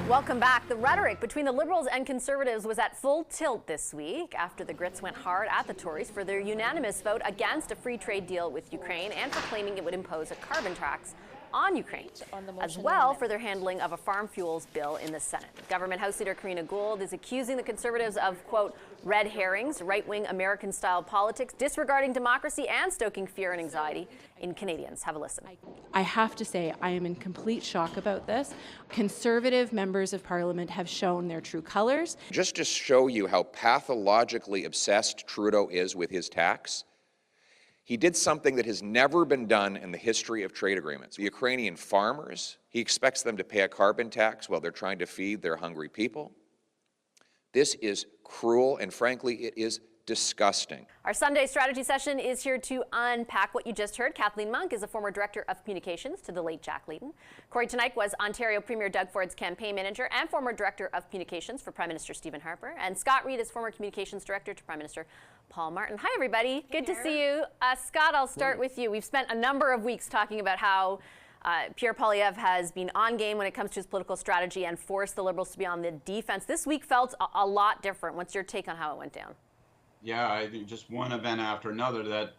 Welcome back. The rhetoric between the Liberals and Conservatives was at full tilt this week after the Grits went hard at the Tories for their unanimous vote against a free trade deal with Ukraine and for claiming it would impose a carbon tax on Ukraine, as well for their handling of a farm fuels bill in the Senate. Government House Leader Karina Gould is accusing the Conservatives of, quote, red herrings, right-wing American-style politics, disregarding democracy, and stoking fear and anxiety in Canadians. Have a listen. I have to say I am in complete shock about this. Conservative members of Parliament have shown their true colors. Just to show you how pathologically obsessed Trudeau is with his tax, he did something that has never been done in the history of trade agreements. The Ukrainian farmers, he expects them to pay a carbon tax while they're trying to feed their hungry people. This is cruel, and frankly, it is disgusting. Our Sunday strategy session is here to unpack what you just heard. Kathleen Monk is a former Director of Communications to the late Jack Layton. Kory Teneycke was Ontario Premier Doug Ford's campaign manager and former Director of Communications for Prime Minister Stephen Harper. And Scott Reid is former Communications Director to Prime Minister Paul Martin. Hi, everybody. Good to see you. Scott, I'll start with you. We've spent a number of weeks talking about how Pierre Poilievre has been on game when it comes to his political strategy and forced the Liberals to be on the defense. This week felt a lot different. What's your take on how it went down? Yeah, I think just one event after another that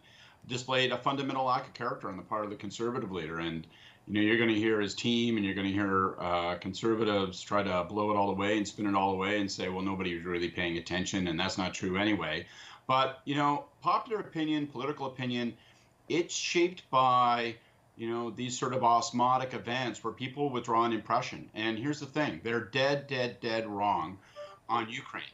displayed a fundamental lack of character on the part of the Conservative leader. And, you know, you're going to hear his team and you're going to hear Conservatives try to blow it all away and spin it all away and say, well, nobody was really paying attention, and that's not true anyway. But, you know, popular opinion, political opinion, it's shaped by, you know, these sort of osmotic events where people withdraw an impression. And here's the thing, they're dead wrong on Ukraine.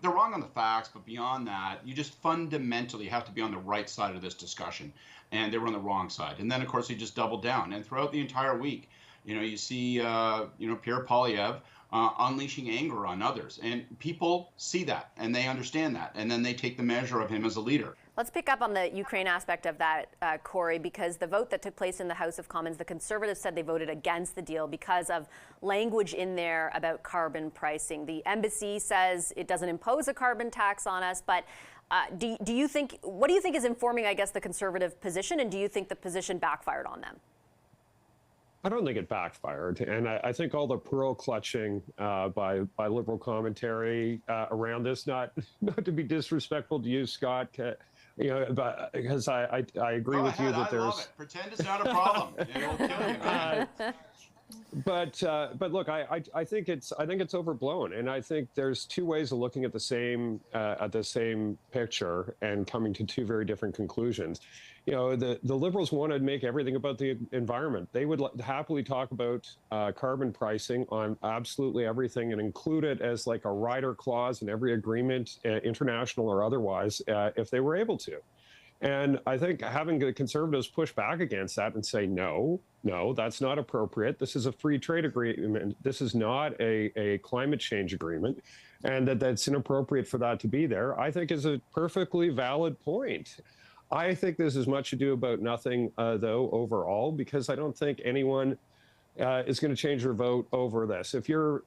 They're wrong on the facts, but beyond that, you just fundamentally have to be on the right side of this discussion. And they were on the wrong side. And then, of course, he just doubled down. And throughout the entire week, you know, you see, Pierre Poilievre unleashing anger on others. And people see that and they understand that. And then they take the measure of him as a leader. Let's pick up on the Ukraine aspect of that, Kory, because the vote that took place in the House of Commons, the Conservatives said they voted against the deal because of language in there about carbon pricing. The embassy says it doesn't impose a carbon tax on us, but what do you think is informing, I guess, the Conservative position, and do you think the position backfired on them? I don't think it backfired, and I think all the pearl clutching by Liberal commentary around this, not to be disrespectful to you, Scott, you know, but because I agree with you that I love it. Pretend it's not a problem. It'll kill you, man. But look, I think it's overblown, and I think there's two ways of looking at the same picture and coming to two very different conclusions. You know, the Liberals want to make everything about the environment. They would happily talk about carbon pricing on absolutely everything and include it as like a rider clause in every agreement, international or otherwise, if they were able to. And I think having the Conservatives push back against that and say, no, that's not appropriate. This is a free trade agreement. This is not a climate change agreement, and that's inappropriate for that to be there, I think is a perfectly valid point. I think this is much ado about nothing, though, overall, because I don't think anyone is going to change their vote over this. If you're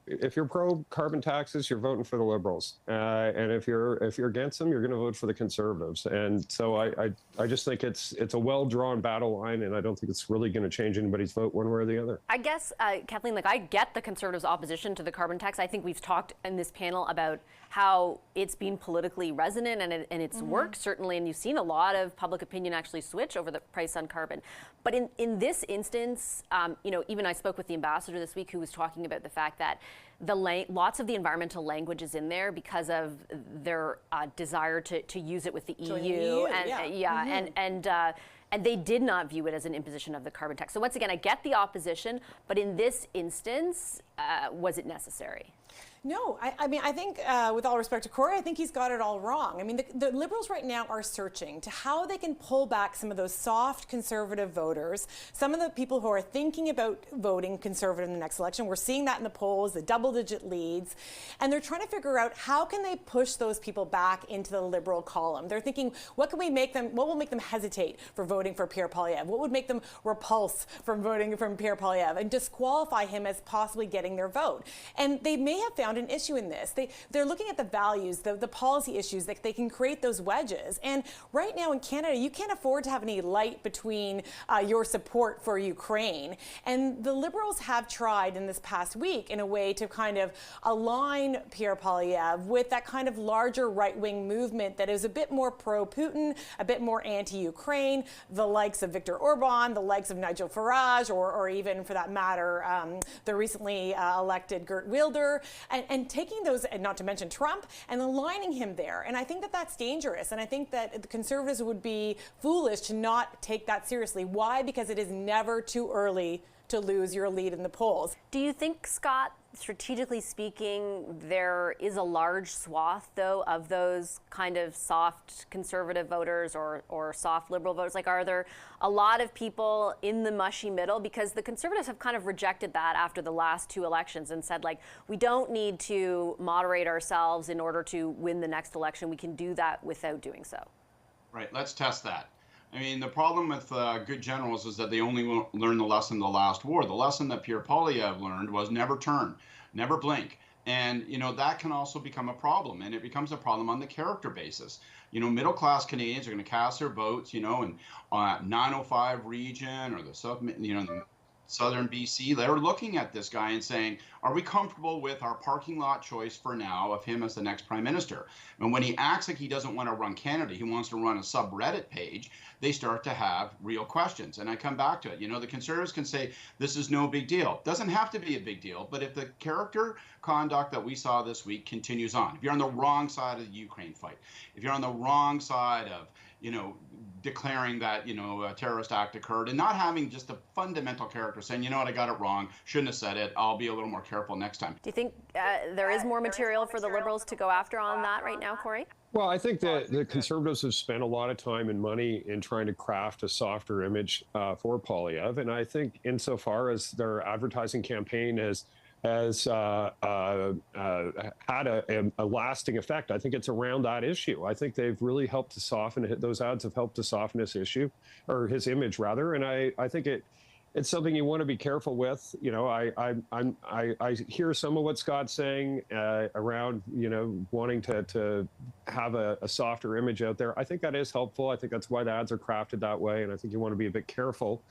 pro carbon taxes, you're voting for the Liberals, and if you're against them, you're going to vote for the Conservatives. And so I just think it's a well-drawn battle line, and I don't think it's really going to change anybody's vote one way or the other. I guess, Kathleen, like, I get the Conservatives' opposition to the carbon tax. I think we've talked in this panel about how it's been politically resonant and it's worked, certainly, and you've seen a lot of public opinion actually switch over the price on carbon. But in this instance, you know, even I spoke with the ambassador this week who was talking about the fact that lots of the environmental language is in there because of their desire to use it with the EU. And they did not view it as an imposition of the carbon tax. So once again, I get the opposition, but in this instance, was it necessary? No, I mean, I think with all respect to Kory, I think he's got it all wrong. I mean, the Liberals right now are searching to how they can pull back some of those soft Conservative voters, some of the people who are thinking about voting Conservative in the next election. We're seeing that in the polls, the double-digit leads, and they're trying to figure out how can they push those people back into the Liberal column. They're thinking, what will make them hesitate for voting for Pierre Poilievre? What would make them repulse from voting from Pierre Poilievre and disqualify him as possibly getting their vote? And they may have found an issue in this. They're looking at the values, the policy issues, that they can create those wedges. And right now in Canada, you can't afford to have any light between your support for Ukraine. And the Liberals have tried in this past week in a way to kind of align Pierre Poilievre with that kind of larger right-wing movement that is a bit more pro-Putin, a bit more anti-Ukraine, the likes of Viktor Orban, the likes of Nigel Farage, or even for that matter, the recently elected Geert Wilders, and taking those, and not to mention Trump, and aligning him there. And I think that that's dangerous. And I think that the Conservatives would be foolish to not take that seriously. Why? Because it is never too early to lose your lead in the polls. Do you think, Scott, strategically speaking, there is a large swath, though, of those kind of soft conservative voters or soft liberal voters? Like, are there a lot of people in the mushy middle? Because the Conservatives have kind of rejected that after the last two elections and said, like, we don't need to moderate ourselves in order to win the next election. We can do that without doing so. Right, let's test that. I mean, the problem with good generals is that they only learn the lesson of the last war. The lesson that Pierre Poilievre learned was never turn, never blink. And, you know, that can also become a problem. And it becomes a problem on the character basis. You know, middle-class Canadians are going to cast their votes, you know, in 905 region or the southern BC. They're looking at this guy and saying, are we comfortable with our parking lot choice for now of him as the next prime minister? And when he acts like he doesn't want to run Canada, he wants to run a subreddit page, they start to have real questions. And I come back to it. You know, the Conservatives can say this is no big deal. Doesn't have to be a big deal. But if the character conduct that we saw this week continues on, if you're on the wrong side of the Ukraine fight, if you're on the wrong side of, you know, declaring that, you know, a terrorist act occurred and not having just a fundamental character saying, you know what, I got it wrong, shouldn't have said it, I'll be a little more careful next time. Do you think there is more material for the Liberals to go after on that right now, Kory? Well, I think that the Conservatives have spent a lot of time and money in trying to craft a softer image for Poilievre. And I think insofar as their advertising campaign has had a lasting effect, I think it's around that issue. I think they've really helped to soften, those ads have helped to soften his issue, or his image rather. And I think it's something you want to be careful with. You know, I hear some of what Scott's saying around, you know, wanting to have a softer image out there. I think that is helpful. I think that's why the ads are crafted that way. And I think you want to be a bit careful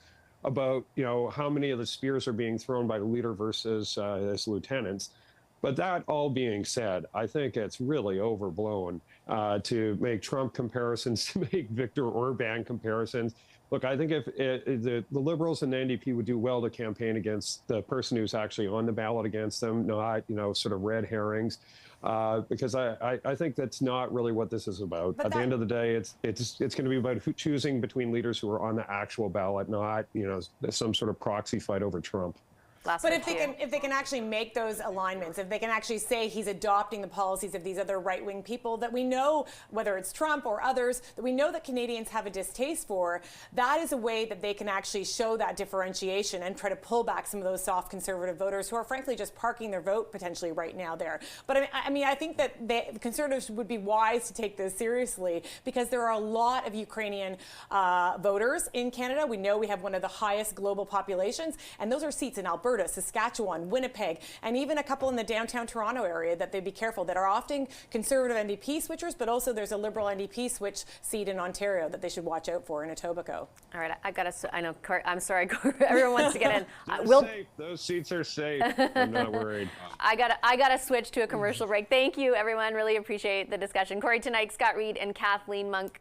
about, you know, how many of the spears are being thrown by the leader versus his lieutenants. But that all being said, I think it's really overblown to make Trump comparisons, to make Viktor Orban comparisons. Look, I think if the Liberals and the NDP would do well to campaign against the person who's actually on the ballot against them, not, you know, sort of red herrings, because I think that's not really what this is about. At the end of the day, it's going to be about choosing between leaders who are on the actual ballot, not, you know, some sort of proxy fight over Trump. But if they can actually make those alignments, if they can actually say he's adopting the policies of these other right-wing people that we know, whether it's Trump or others, that we know that Canadians have a distaste for, that is a way that they can actually show that differentiation and try to pull back some of those soft conservative voters who are frankly just parking their vote potentially right now there. But I mean, I think that the Conservatives would be wise to take this seriously because there are a lot of Ukrainian voters in Canada. We know we have one of the highest global populations, and those are seats in Alberta, Saskatchewan, Winnipeg, and even a couple in the downtown Toronto area that they'd be careful, that are often Conservative NDP switchers, but also there's a Liberal NDP switch seat in Ontario that they should watch out for in Etobicoke. All right, I know, I'm sorry, everyone wants to get in. Safe. Those seats are safe. I'm not worried. I gotta switch to a commercial break. Thank you, everyone. Really appreciate the discussion. Kory Teneycke, Scott Reid, and Kathleen Monk